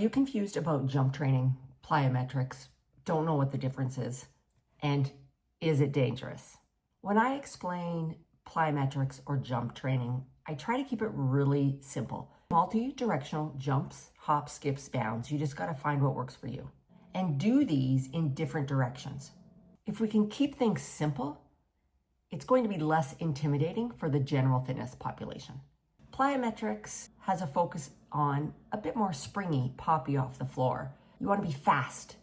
you confused about jump training, plyometrics, don't know what the difference is, and is it dangerous? When I explain plyometrics or jump training, I try to keep it really simple. Multi-directional jumps, hops, skips, bounds. You just got to find what works for you and do these in different directions. If we can keep things simple, it's going to be less intimidating for the general fitness population. Plyometrics has a focus on a bit more springy, poppy off the floor. You want to be fast,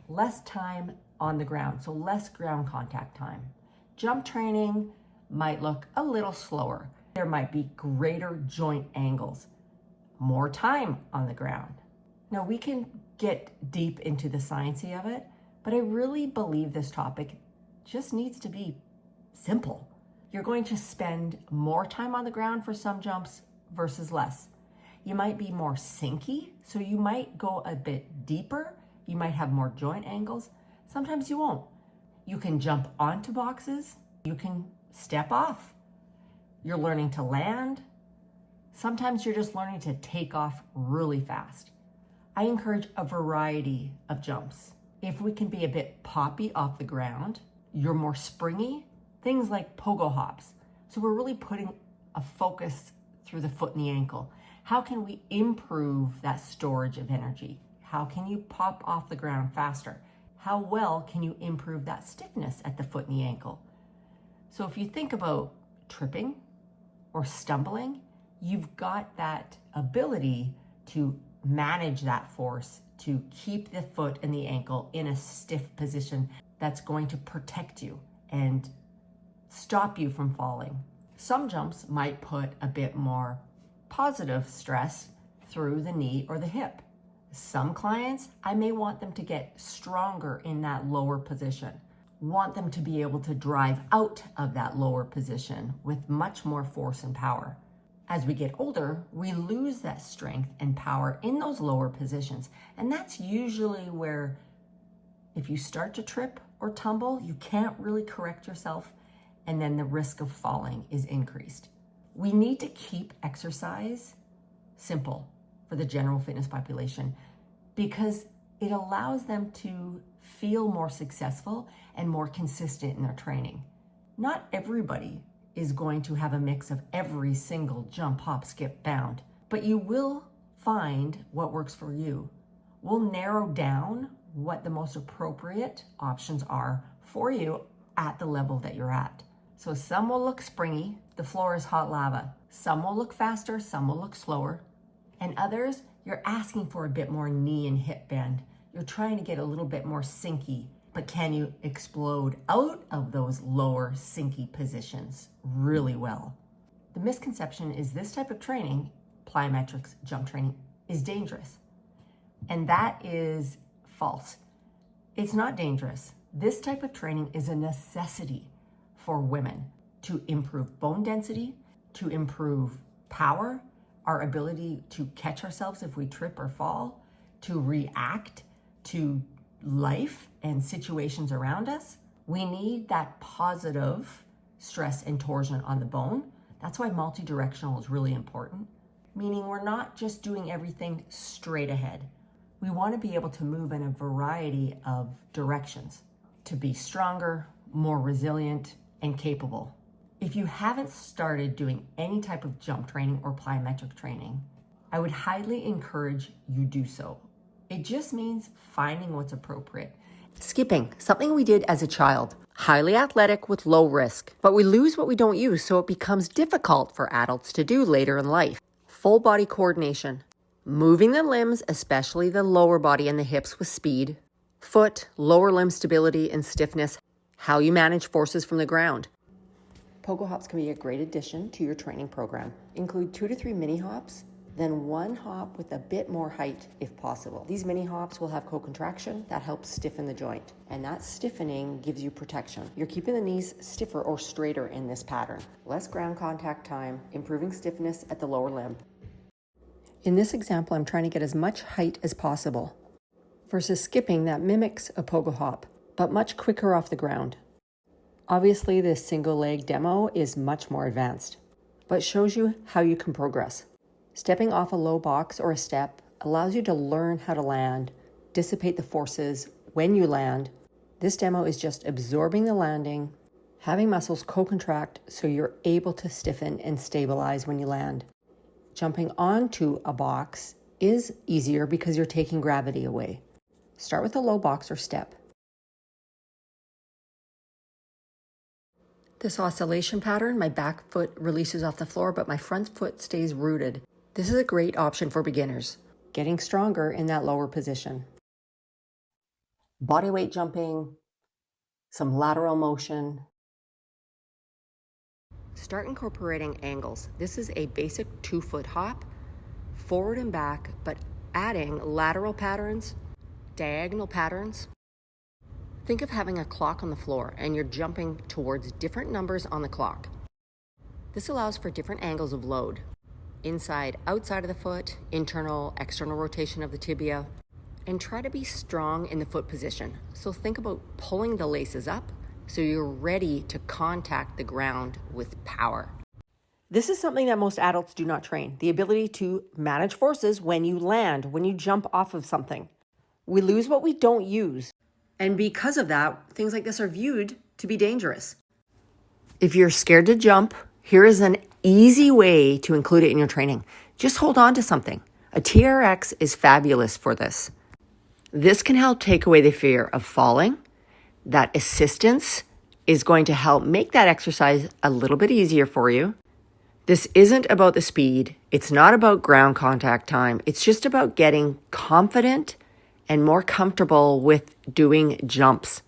less time on the ground, so less ground contact time. Jump training might look a little slower. There might be greater joint angles, more time on the ground. Now we can get deep into the sciencey of it, but I really believe this topic just needs to be simple. You're going to spend more time on the ground for some jumps versus less. You might be more sinky, so you might go a bit deeper. You might have more joint angles. Sometimes you won't. You can jump onto boxes. You can step off. You're learning to land. Sometimes you're just learning to take off really fast. I encourage a variety of jumps. If we can be a bit poppy off the ground, you're more springy, things like pogo hops. So we're really putting a focus through the foot and the ankle. How can we improve that storage of energy? How can you pop off the ground faster? How well can you improve that stiffness at the foot and the ankle? So if you think about tripping or stumbling, you've got that ability to manage that force to keep the foot and the ankle in a stiff position that's going to protect you and stop you from falling. Some jumps might put a bit more positive stress through the knee or the hip. Some clients, I may want them to get stronger in that lower position, want them to be able to drive out of that lower position with much more force and power. As we get older, we lose that strength and power in those lower positions. And that's usually where if you start to trip or tumble, you can't really correct yourself, and then the risk of falling is increased. We need to keep exercise simple for the general fitness population because it allows them to feel more successful and more consistent in their training. Not everybody is going to have a mix of every single jump, hop, skip, bound, but you will find what works for you. We'll narrow down what the most appropriate options are for you at the level that you're at. So some will look springy, the floor is hot lava. Some will look faster, some will look slower. And others, you're asking for a bit more knee and hip bend. You're trying to get a little bit more sinky, but can you explode out of those lower sinky positions really well? The misconception is this type of training, plyometrics, jump training, is dangerous. And that is false. It's not dangerous. This type of training is a necessity for women to improve bone density, to improve power, our ability to catch ourselves if we trip or fall, to react to life and situations around us. We need that positive stress and torsion on the bone. That's why multi-directional is really important, meaning we're not just doing everything straight ahead. We want to be able to move in a variety of directions to be stronger, more resilient, and capable. If you haven't started doing any type of jump training or plyometric training, I would highly encourage you do so. It just means finding what's appropriate. Skipping, something we did as a child. Highly athletic with low risk, but we lose what we don't use, so it becomes difficult for adults to do later in life. Full body coordination. Moving the limbs, especially the lower body and the hips with speed. Foot, lower limb stability and stiffness. How you manage forces from the ground. Pogo hops can be a great addition to your training program. Include 2 to 3 mini hops, then 1 hop with a bit more height if possible. These mini hops will have co-contraction that helps stiffen the joint, and that stiffening gives you protection. You're keeping the knees stiffer or straighter in this pattern. Less ground contact time, improving stiffness at the lower limb. In this example, I'm trying to get as much height as possible versus skipping that mimics a pogo hop, but much quicker off the ground. Obviously, this single leg demo is much more advanced, but shows you how you can progress. Stepping off a low box or a step allows you to learn how to land, dissipate the forces when you land. This demo is just absorbing the landing, having muscles co-contract so you're able to stiffen and stabilize when you land. Jumping onto a box is easier because you're taking gravity away. Start with a low box or step. This oscillation pattern, my back foot releases off the floor, but my front foot stays rooted. This is a great option for beginners, getting stronger in that lower position. Body weight jumping, some lateral motion. Start incorporating angles. This is a basic 2-foot hop, forward and back, but adding lateral patterns, diagonal patterns. Think of having a clock on the floor and you're jumping towards different numbers on the clock. This allows for different angles of load. Inside, outside of the foot, internal, external rotation of the tibia, and try to be strong in the foot position. So think about pulling the laces up so you're ready to contact the ground with power. This is something that most adults do not train, the ability to manage forces when you land, when you jump off of something. We lose what we don't use. And because of that, things like this are viewed to be dangerous. If you're scared to jump, here is an easy way to include it in your training. Just hold on to something. A TRX is fabulous for this. This can help take away the fear of falling. That assistance is going to help make that exercise a little bit easier for you. This isn't about the speed. It's not about ground contact time. It's just about getting confident and more comfortable with doing jumps.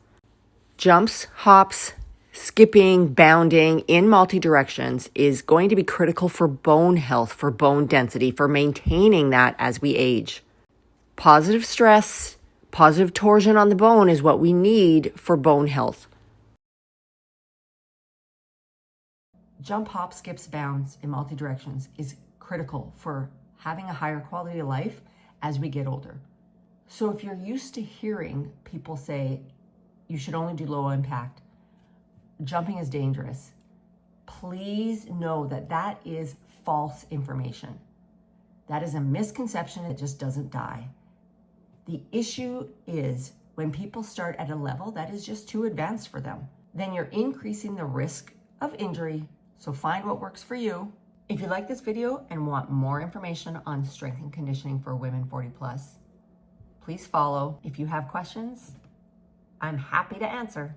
Jumps, hops, skipping, bounding in multi-directions is going to be critical for bone health, for bone density, for maintaining that as we age. Positive stress, positive torsion on the bone is what we need for bone health. Jump, hop, skips, bounds in multi-directions is critical for having a higher quality of life as we get older. So if you're used to hearing people say you should only do low impact, jumping is dangerous, please know that that is false information. That is a misconception that just doesn't die. The issue is when people start at a level that is just too advanced for them, then you're increasing the risk of injury. So find what works for you. If you like this video and want more information on strength and conditioning for women 40 plus, please follow. If you have questions, I'm happy to answer.